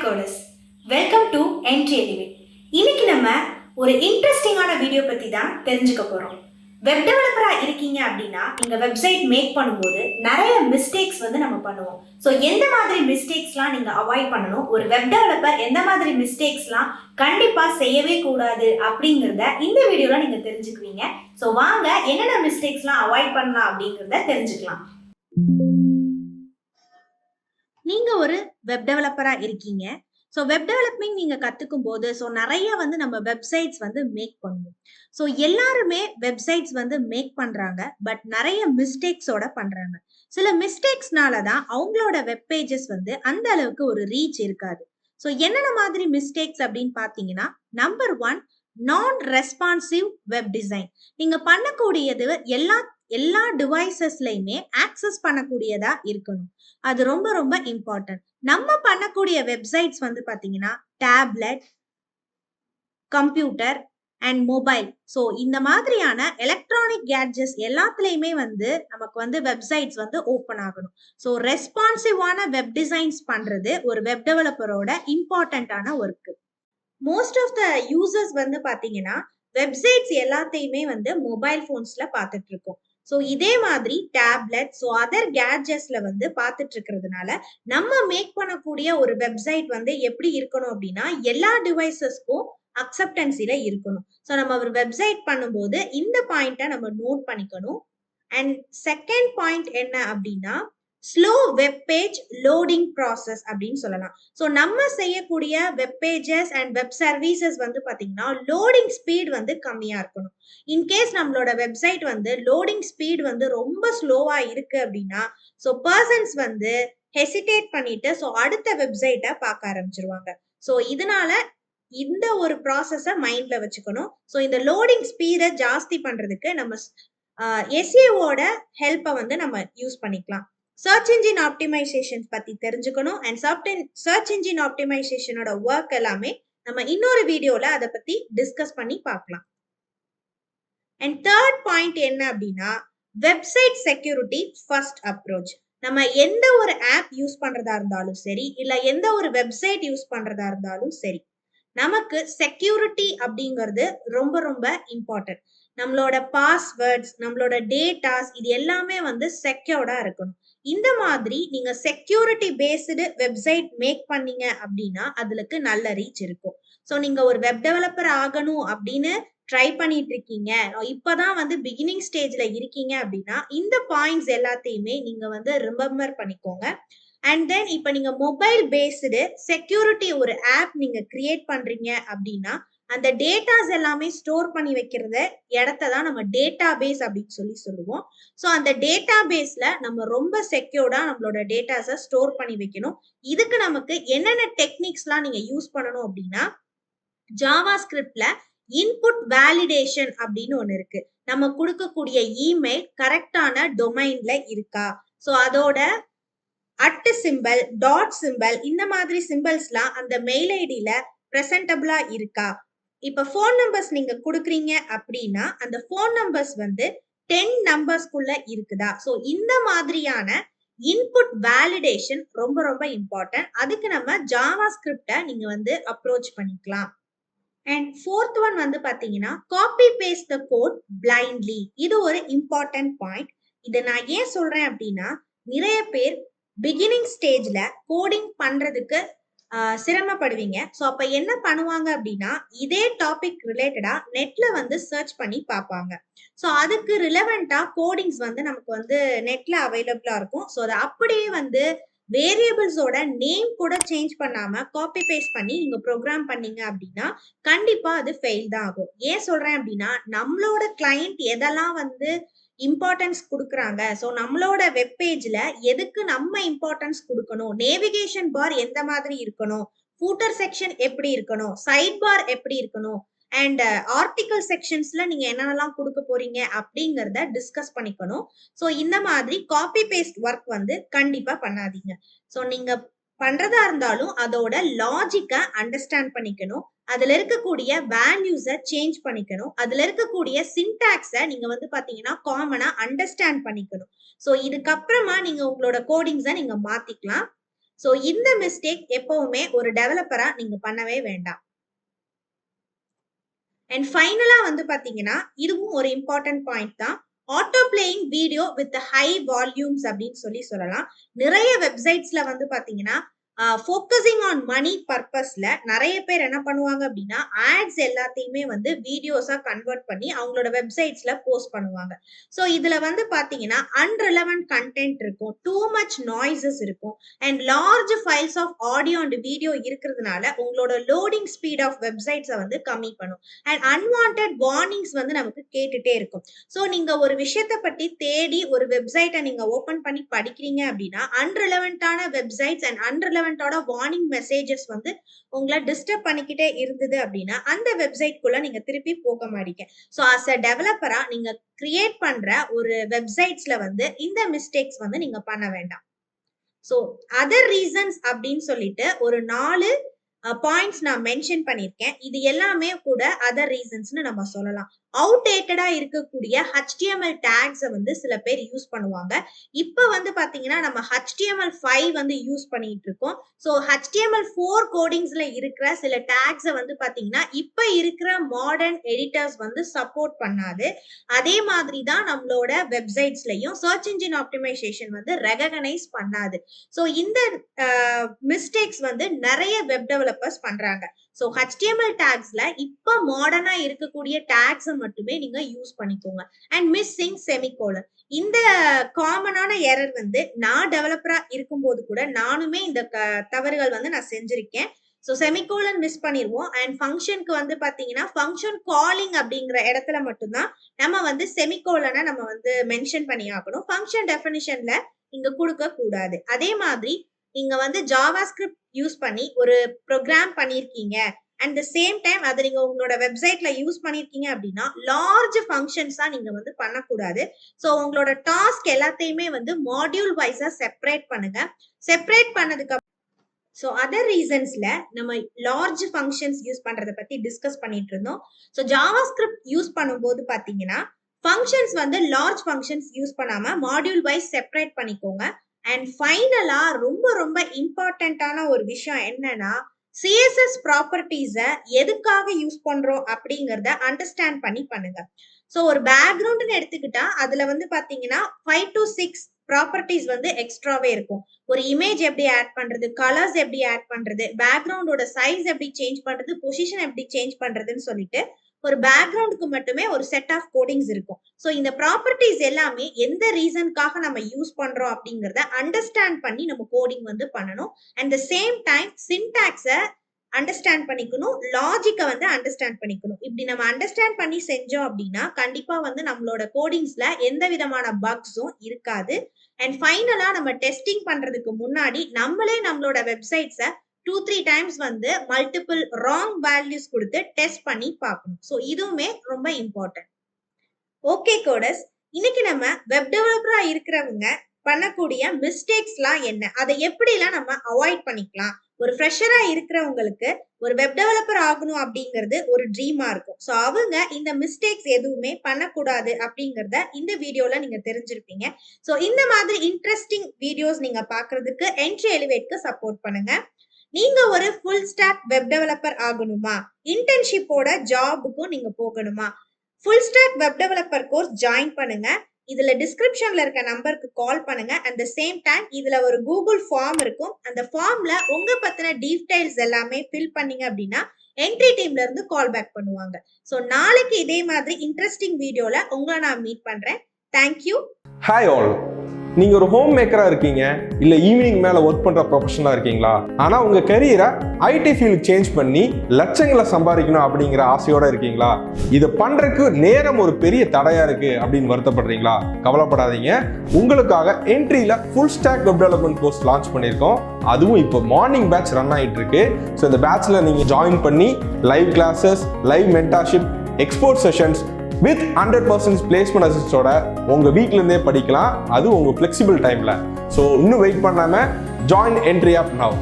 coders. Welcome to Entri Elevate. இன்னைக்கு நம்ம ஒரு இன்ட்ரெஸ்டிங்கான வீடியோ பத்தி தான் தெரிஞ்சுக்க போறோம். வெப் டெவலப்பரா இருக்கீங்க அப்படின்னா நீங்க வெப்சைட் மேக் பண்ணும்போது நிறைய மிஸ்டேக்ஸ் நம்ம பண்ணுவோம். ஸோ எந்த மாதிரி மிஸ்டேக்ஸ்லாம் நீங்க அவாய்ட் பண்ணணும், ஒரு வெப் டெவலப்பர் எந்த மாதிரி மிஸ்டேக்ஸ்லாம் கண்டிப்பா செய்யவே கூடாது அப்படிங்கிறத இந்த வீடியோல நீங்க தெரிஞ்சுக்குவீங்க. ஸோ வாங்க என்னென்ன மிஸ்டேக்ஸ்லாம் அவாய்ட் பண்ணலாம் அப்படிங்கிறத தெரிஞ்சுக்கலாம். நீங்க ஒரு வெப் டெவலப்பரா இருக்கீங்க. ஸோ வெப் டெவலப்மெண்ட் நீங்க கத்துக்கும் போது நிறைய நம்ம வெப்சைட்ஸ் மேக் பண்ணுவோம். ஸோ எல்லாருமே வெப்சைட்ஸ் மேக் பண்றாங்க, பட் நிறைய மிஸ்டேக்ஸோட பண்றாங்க. சில மிஸ்டேக்ஸ்னால தான் அவங்களோட வெப் பேஜஸ் அந்த அளவுக்கு ஒரு ரீச் இருக்காது. ஸோ என்னென்ன மாதிரி மிஸ்டேக்ஸ் அப்படின்னு பாத்தீங்கன்னா, நம்பர் 1, நான் ரெஸ்பான்சிவ் வெப் டிசைன். நீங்க பண்ணக்கூடியது எல்லா டிவைசஸ்லயுமே ஆக்சஸ் பண்ணக்கூடியதா இருக்கணும். அது ரொம்ப ரொம்ப இம்பார்ட்டன்ட். நம்ம பண்ணக்கூடிய வெப்சைட்ஸ் பாத்தீங்கன்னா tablet, computer and mobile. So இந்த மாதிரியான எலக்ட்ரானிக் கேட்ஜெட்ஸ் எல்லாத்துலயுமே நமக்கு வெப்சைட்ஸ் ஓப்பன் ஆகணும். ஸோ ரெஸ்பான்சிவான வெப் டிசைன்ஸ் பண்றது ஒரு வெப் டெவலப்பரோட இம்பார்ட்டன்டான work. Most of the users பாத்தீங்கன்னா வெப்சைட்ஸ் எல்லாத்தையுமே மொபைல் போன்ஸ்ல பார்த்துட்டு இருக்கோம். ஸோ இதே மாதிரி டேப்லெட், ஸோ அதர் கேட்ஜெட்ஸ்ல பார்த்துட்டு இருக்கிறதுனால நம்ம மேக் பண்ணக்கூடிய ஒரு வெப்சைட் எப்படி இருக்கணும் அப்படின்னா எல்லா டிவைசஸ்க்கும் அக்செப்டன்சில இருக்கணும். ஸோ நம்ம ஒரு வெப்சைட் பண்ணும்போது இந்த பாயிண்ட்டை நம்ம நோட் பண்ணிக்கணும். அண்ட் செகண்ட் பாயிண்ட் என்ன அப்படின்னா slow web page loading process அப்படின்னு சொல்லலாம். ஸோ நம்ம செய்யக்கூடிய web pages and web services பாத்தீங்கன்னா லோடிங் ஸ்பீட் கம்மியா இருக்கணும். இன்கேஸ் நம்மளோட வெப்சைட் லோடிங் ஸ்பீட் ரொம்ப ஸ்லோவா இருக்கு அப்படின்னா ஸோ பர்சன்ஸ் ஹெசிடேட் பண்ணிட்டு ஸோ அடுத்த வெப்சைட்டை பார்க்க ஆரம்பிச்சிருவாங்க. ஸோ இதனால இந்த ஒரு ப்ராசஸை மைண்ட்ல வச்சுக்கணும். ஸோ இந்த லோடிங் ஸ்பீடை ஜாஸ்தி பண்றதுக்கு நம்ம எஸ்இஓட ஹெல்ப்பை நம்ம யூஸ் பண்ணிக்கலாம். சர்ச் இன்ஜின் ஆப்டிமைசேஷன் பத்தி தெரிஞ்சுக்கணும். அண்ட் சர்ச் இன்ஜின் ஆப்டிமைசேஷனோட ஒர்க் எல்லாமே நம்ம இன்னொரு வீடியோல அதை பத்தி டிஸ்கஸ் பண்ணி பார்க்கலாம். அண்ட் தேர்ட் பாயிண்ட் என்ன அப்படின்னா வெப்சைட் செக்யூரிட்டி ஃபர்ஸ்ட் அப்ரோச். நம்ம எந்த ஒரு ஆப் யூஸ் பண்றதா இருந்தாலும் சரி, இல்ல எந்த ஒரு வெப்சைட் யூஸ் பண்றதா இருந்தாலும் சரி, நமக்கு செக்யூரிட்டி அப்படிங்கிறது ரொம்ப ரொம்ப இம்பார்ட்டன்ட். நம்மளோட பாஸ்வேர்ட்ஸ், நம்மளோட டேட்டாஸ் இது எல்லாமே செக்யூர்டா இருக்கணும். இந்த மாதிரி நீங்க செக்யூரிட்டி பேஸ்டு வெப்சைட் மேக் பண்ணீங்க அப்படின்னா அதுக்கு நல்ல ரீச் இருக்கும். ஸோ நீங்க ஒரு வெப் டெவலப்பர் ஆகணும் அப்படின்னு ட்ரை பண்ணிட்டு இருக்கீங்க, இப்பதான் பிகினிங் ஸ்டேஜ்ல இருக்கீங்க அப்படின்னா இந்த பாயிண்ட்ஸ் எல்லாத்தையுமே நீங்க ரிமெம்பர் பண்ணிக்கோங்க. அண்ட் தென் இப்ப நீங்க மொபைல் பேஸ்டு செக்யூரிட்டி ஒரு ஆப் நீங்க கிரியேட் பண்றீங்க அப்படின்னா அந்த டேட்டாஸ் எல்லாமே ஸ்டோர் பண்ணி வைக்கிறத இடத்தான் நம்ம டேட்டா பேஸ் அப்படின்னு சொல்லுவோம். ஸோ அந்த டேட்டா பேஸ்ல நம்ம ரொம்ப செக்யூர்டா நம்மளோட டேட்டாஸை ஸ்டோர் பண்ணி வைக்கணும். இதுக்கு நமக்கு என்னென்ன டெக்னிக்ஸ்லாம் நீங்க யூஸ் பண்ணணும் அப்படின்னா ஜாவா ஸ்கிரிப்ட்ல இன்புட் வேலிடேஷன் அப்படின்னு ஒண்ணு இருக்கு. நம்ம கொடுக்கக்கூடிய இமெயில் கரெக்டான டொமைன்ல இருக்கா, ஸோ அதோட சிம்பல், டாட் சிம்பல், இந்த மாதிரி சிம்பிள்ஸ்லாம் அந்த மெயில் ஐடியில பிரசன்டபிளா இருக்கா. இப்ப போன் நம்பர்ஸ் நீங்க கொடுக்குறீங்க அப்படின்னா அந்த போன் நம்பர்ஸ் 10 நம்பர்ஸ்க்குள்ள இருக்குதா. ஸோ இந்த மாதிரியான இன்புட் வேலிடேஷன் ரொம்ப ரொம்ப இம்பார்ட்டன்ட். அதுக்கு நம்ம ஜாவா ஸ்கிரிப்டை நீங்க அப்ரோச் பண்ணிக்கலாம். அண்ட் ஃபோர்த் ஒன் பாத்தீங்கன்னா காப்பி பேஸ்ட் த கோட் பிளைண்ட்லி. இது ஒரு இம்பார்ட்டன்ட் பாயிண்ட். இதை நான் ஏன் சொல்றேன் அப்படின்னா நிறைய பேர் பிகினிங் ஸ்டேஜ்ல கோடிங் பண்றதுக்கு சிரமப்படுவீங்க. ஸோ அப்ப என்ன பண்ணுவாங்க அப்படின்னா இதே டாபிக் ரிலேட்டடா நெட்ல சர்ச் பண்ணி பார்ப்பாங்க. ஸோ அதுக்கு ரிலவெண்டா கோடிங்ஸ் நமக்கு நெட்ல அவைலபிளா இருக்கும். ஸோ அதை அப்படியே வேரியபிள்ஸோட நேம் கூட சேஞ்ச் பண்ணாம காப்பி பேஸ்ட் பண்ணி நீங்க ப்ரோக்ராம் பண்ணீங்க அப்படின்னா கண்டிப்பா அது ஃபெயில் தான் ஆகும். ஏன் சொல்றேன் அப்படின்னா நம்மளோட கிளையண்ட் எதெல்லாம் இம்பார்ட்டன்ஸ் கொடுக்குறாங்க, ஸோ நம்மளோட வெப் பேஜ்ல எதுக்கு நம்ம இம்பார்ட்டன்ஸ் கொடுக்கணும், நேவிகேஷன் பார் எந்த மாதிரி இருக்கணும், ஃபூட்டர் செக்ஷன் எப்படி இருக்கணும், சைட் பார் எப்படி இருக்கணும், அண்ட் ஆர்டிகல் செக்ஷன்ஸ்ல நீங்க என்னென்னலாம் கொடுக்க போறீங்க அப்படிங்கறத டிஸ்கஸ் பண்ணிக்கணும். ஸோ இந்த மாதிரி காப்பி பேஸ்ட் ஒர்க் கண்டிப்பா பண்ணாதீங்க. ஸோ நீங்க பண்றதா இருந்தாலும் அதோட லாஜிக்கை அண்டர்ஸ்டாண்ட் பண்ணிக்கணும். அதுல இருக்கக்கூடிய வேல்யூஸை சேஞ்ச் பண்ணிக்கணும். அதுல இருக்கக்கூடிய சின்டாக்ஸை நீங்க பாத்தீங்கன்னா காமனா அண்டர்ஸ்டாண்ட் பண்ணிக்கணும். ஸோ இதுக்கப்புறமா நீங்க உங்களோட கோடிங்ஸை நீங்க மாத்திக்கலாம். சோ இந்த மிஸ்டேக் எப்பவுமே ஒரு டெவலப்பரா நீங்க பண்ணவே வேண்டாம். அண்ட் ஃபைனலா வந்து பாத்தீங்கன்னா இதுவும் ஒரு இம்பார்ட்டன்ட் பாயிண்ட் தான். Auto playing video with high volumes அப்படின்னு சொல்லலாம். நிறைய வெப்சைட்ஸ்ல வந்து பாத்தீங்கன்னா ஃபோக்கஸிங் ஆன் மணி பர்பஸ்ல நிறைய பேர் என்ன பண்ணுவாங்க அப்படின்னா ஆட்ஸ் எல்லாத்தையுமே வந்து வீடியோஸா கன்வெர்ட் பண்ணி அவங்களோட வெப்சைட்ஸ்ல போஸ்ட் பண்ணுவாங்க. ஸோ இதுல வந்து பாத்தீங்கன்னா அன்ரிலவென்ட் கண்டென்ட் இருக்கும், டூ மச் நாய்ஸஸ் இருக்கும், and large files of audio and video இருக்கிறதுனால உங்களோட லோடிங் ஸ்பீட் ஆஃப் வெப்சைட்ஸை வந்து கம்மி பண்ணும். அண்ட் அன்வான்ட் வார்னிங்ஸ் வந்து நமக்கு கேட்டுட்டே இருக்கும். ஸோ நீங்க ஒரு விஷயத்தை பத்தி தேடி ஒரு வெப்சைட்டை நீங்க ஓபன் பண்ணி படிக்கிறீங்க அப்படின்னா அன்ரிலவென்டான வெப்சைட்ஸ் அண்ட் அன்ரிலவென்ட் வார்னிங் மெசேஜஸ் வந்து உங்களை டிஸ்டர்ப் பண்ணிக்கிட்டே இருந்தது அப்படின்னா அந்த வெப்சைட்குள்ள நீங்க திருப்பி போக மாட்டீங்க. ஸோ அஸ் அ டெவலப்பரா நீங்க கிரியேட் பண்ற ஒரு வெப்சைட்ஸ்ல வந்து இந்த மிஸ்டேக்ஸ் வந்து நீங்க பண்ண வேண்டாம். ஸோ அதர் ரீசன்ஸ் அப்படின்னு சொல்லிட்டு ஒரு 4 பாயிண்ட்ஸ் நான் மென்ஷன் பண்ணியிருக்கேன். இது எல்லாமே கூட அதர் ரீசன்ஸ்னு நம்ம சொல்லலாம். அவுடேட்டடா இருக்கக்கூடிய HTML டேக்ஸை வந்து சில பேர் யூஸ் பண்ணுவாங்க. இப்ப வந்து பாத்தீங்கன்னா நம்ம HTML5 வந்து யூஸ் பண்ணிட்டு இருக்கோம். ஸோ HTML4 கோடிங்ஸ்ல இருக்கிற சில டேக்ஸை வந்து பாத்தீங்கன்னா இப்ப இருக்கிற மாடர்ன் எடிட்டர்ஸ் வந்து சப்போர்ட் பண்ணாது. அதே மாதிரி தான் நம்மளோட வெப்சைட்ஸ்லயும் சர்ச் இன்ஜின் ஆப்டிமைசேஷன் வந்து ரெகனைஸ் பண்ணாது. ஸோ இந்த மிஸ்டேக்ஸ் வந்து நிறைய வெப் டெவலப்பர்ஸ் பண்றாங்க. ஸோ HTML டேக்ஸ்ல இப்ப மாடர்னா இருக்கக்கூடிய டேக்ஸை மட்டுமே நீங்க யூஸ் பண்ணிக்கோங்க. அண்ட் மிஸ்ஸிங் செமிகோலன், இந்த காமனான எரர் வந்து நான் டெவலப்பரா இருக்கும்போது கூட நானுமே இந்த தவறுகள் வந்து நான் செஞ்சிருக்கேன். ஸோ செமிகோலன் மிஸ் பண்ணிடுவோம். அண்ட் ஃபங்க்ஷனுக்கு வந்து பாத்தீங்கன்னா ஃபங்க்ஷன் காலிங் அப்படிங்கிற இடத்துல மட்டும்தான் நம்ம வந்து செமிகோலனை நம்ம வந்து மென்ஷன் பண்ணி ஆகணும். ஃபங்க்ஷன் டெஃபினிஷன்ல இங்க கொடுக்க கூடாது. அதே மாதிரி நீங்க வந்து ஜாவாஸ்கிரிப்ட் யூஸ் பண்ணி ஒரு ப்ரோக்ராம் பண்ணிருக்கீங்க அண்ட் த சேம் டைம் அதை நீங்க உங்களோட வெப்சைட்ல யூஸ் பண்ணிருக்கீங்க அப்படின்னா லார்ஜ் ஃபங்க்ஷன்ஸா நீங்க வந்து பண்ணக்கூடாது. ஸோ உங்களோட டாஸ்க் எல்லாத்தையுமே வந்து மாடியூல் வைஸா செப்பரேட் பண்ணுங்க. செப்பரேட் பண்ணதுக்கு ஸோ அதர் ரீசன்ஸ்ல நம்ம லார்ஜ் ஃபங்க்ஷன்ஸ் யூஸ் பண்றதை பத்தி டிஸ்கஸ் பண்ணிட்டு இருந்தோம். ஸோ ஜாவாஸ்கிரிப்ட் யூஸ் பண்ணும்போது பாத்தீங்கன்னா ஃபங்க்ஷன்ஸ் வந்து லார்ஜ் ஃபங்க்ஷன்ஸ் யூஸ் பண்ணாம மாடியூல் வைஸ் செப்பரேட் பண்ணிக்கோங்க. அண்ட் ஃபைனலா ரொம்ப ரொம்ப இம்பார்ட்டன்டான ஒரு விஷயம் என்னன்னா CSS ப்ராப்பர்ட்டிஸை எதுக்காக யூஸ் பண்றோம் அப்படிங்கறத அண்டர்ஸ்டாண்ட் பண்ணி பண்ணுங்க. ஸோ ஒரு பேக்ரவுண்ட்னு எடுத்துக்கிட்டா அதுல வந்து பாத்தீங்கன்னா 5 to 6 ப்ராப்பர்ட்டிஸ் வந்து எக்ஸ்ட்ராவே இருக்கும். ஒரு இமேஜ் எப்படி ஆட் பண்றது, கலர்ஸ் எப்படி ஆட் பண்றது, பேக்ரவுண்டோட சைஸ் எப்படி சேஞ்ச் பண்றது, பொசிஷன் எப்படி சேஞ்ச் பண்றதுன்னு சொல்லிட்டு ஒரு பேக்ரவுண்டுக்கு மட்டுமே ஒரு செட் ஆஃப் கோடிங்ஸ் இருக்கும். ஸோ இந்த ப்ராப்பர்ட்டிஸ் எல்லாமே எந்த ரீசனுக்காக நம்ம யூஸ் பண்றோம் அப்படிங்கறத அண்டர்ஸ்டாண்ட் பண்ணி நம்ம கோடிங் வந்து பண்ணணும். அண்ட் த சேம் டைம் சின்டாக்ஸை அண்டர்ஸ்டாண்ட் பண்ணிக்கணும், லாஜிக்கை வந்து அண்டர்ஸ்டாண்ட் பண்ணிக்கணும். இப்படி நம்ம அண்டர்ஸ்டாண்ட் பண்ணி செஞ்சோம் அப்படின்னா கண்டிப்பா வந்து நம்மளோட கோடிங்ஸ்ல எந்த விதமான பக்ஸும் இருக்காது. அண்ட் ஃபைனலா நம்ம டெஸ்டிங் பண்றதுக்கு முன்னாடி நம்மளே நம்மளோட வெப்சைட்ஸை 2-3 டைம்ஸ் வந்து மல்டிபிள் ராங் வேல்யூஸ் கொடுத்து டெஸ்ட் பண்ணி பார்க்கணும். ஸோ இதுவுமே ரொம்ப இம்பார்ட்டன்ட். ஓகே கோடர்ஸ், இன்னைக்கு நம்ம வெப் டெவலப்பரா இருக்கிறவங்க பண்ணக்கூடிய மிஸ்டேக்ஸ்லாம் என்ன, அதை எப்படிலாம் நம்ம அவாய்ட் பண்ணிக்கலாம். ஒரு ஃப்ரெஷரா இருக்கிறவங்களுக்கு ஒரு வெப் டெவலப்பர் ஆகணும் அப்படிங்கிறது ஒரு ட்ரீமா இருக்கும். ஸோ அவங்க இந்த மிஸ்டேக்ஸ் எதுவுமே பண்ணக்கூடாது அப்படிங்கிறத இந்த வீடியோல நீங்க தெரிஞ்சிருப்பீங்க. ஸோ இந்த மாதிரி இன்ட்ரெஸ்டிங் வீடியோஸ் நீங்க பாக்குறதுக்கு என்ட்ரி எலிவேட்க்கு சப்போர்ட் பண்ணுங்க. நீங்க ஒரு ஃபுல் ஸ்டாக் வெப் டெவலப்பர் ஆகணுமா, இன்டர்ன்ஷிப்போட ஜாபுக்கும் நீங்க போகணுமா, full stack web developer course join பண்ணுங்க. இதுல டிஸ்கிரிப்ஷன்ல இருக்க நம்பருக்கு கால் பண்ணுங்க. அட் த சேம் டைம் இதுல ஒரு கூகுள் ஃபார்ம் இருக்கும். அந்த ஃபார்ம்ல உங்க பத்தின டீடைல்ஸ் எல்லாமே ஃபில் பண்ணீங்க அப்படின்னா என்ட்ரி டீம்ல இருந்து கால் பேக் பண்ணுவாங்க. ஸோ நாளைக்கு இதே மாதிரி இன்ட்ரெஸ்டிங் வீடியோல உங்களை நான் மீட் பண்றேன். தேங்க்யூ. ஹாய் ஆல், நீங்கள் ஒரு ஹோம் மேக்கராக இருக்கீங்க, இல்லை ஈவினிங் மேலே ஒர்க் பண்ணுற ப்ரொஃபஷனாக இருக்கீங்களா, ஆனால் உங்கள் கரியரை ஐடி ஃபீல்டு சேஞ்ச் பண்ணி லட்சங்களை சம்பாதிக்கணும் அப்படிங்கிற ஆசையோடு இருக்கீங்களா, இதை பண்ணுறதுக்கு நேரம் ஒரு பெரிய தடையாக இருக்குது அப்படின்னு வருத்தப்படுறீங்களா, கவலைப்படாதீங்க. உங்களுக்காக என்ட்ரியில் full stack web development course launch பண்ணியிருக்கோம். அதுவும் இப்போ மார்னிங் பேட்ச் ரன் ஆகிட்டு இருக்கு. ஸோ இந்த பேட்சில் நீங்கள் ஜாயின் பண்ணி live classes, live mentorship, expert sessions with 100% placement அசிஸ்டோட உங்கள் வீட்டிலேருந்தே படிக்கலாம். அது உங்கள் ஃப்ளெக்சிபிள் டைமில். ஸோ இன்னும் வெயிட் பண்ணாமல் ஜாயின் என்ட்ரி ஆப் நவ்.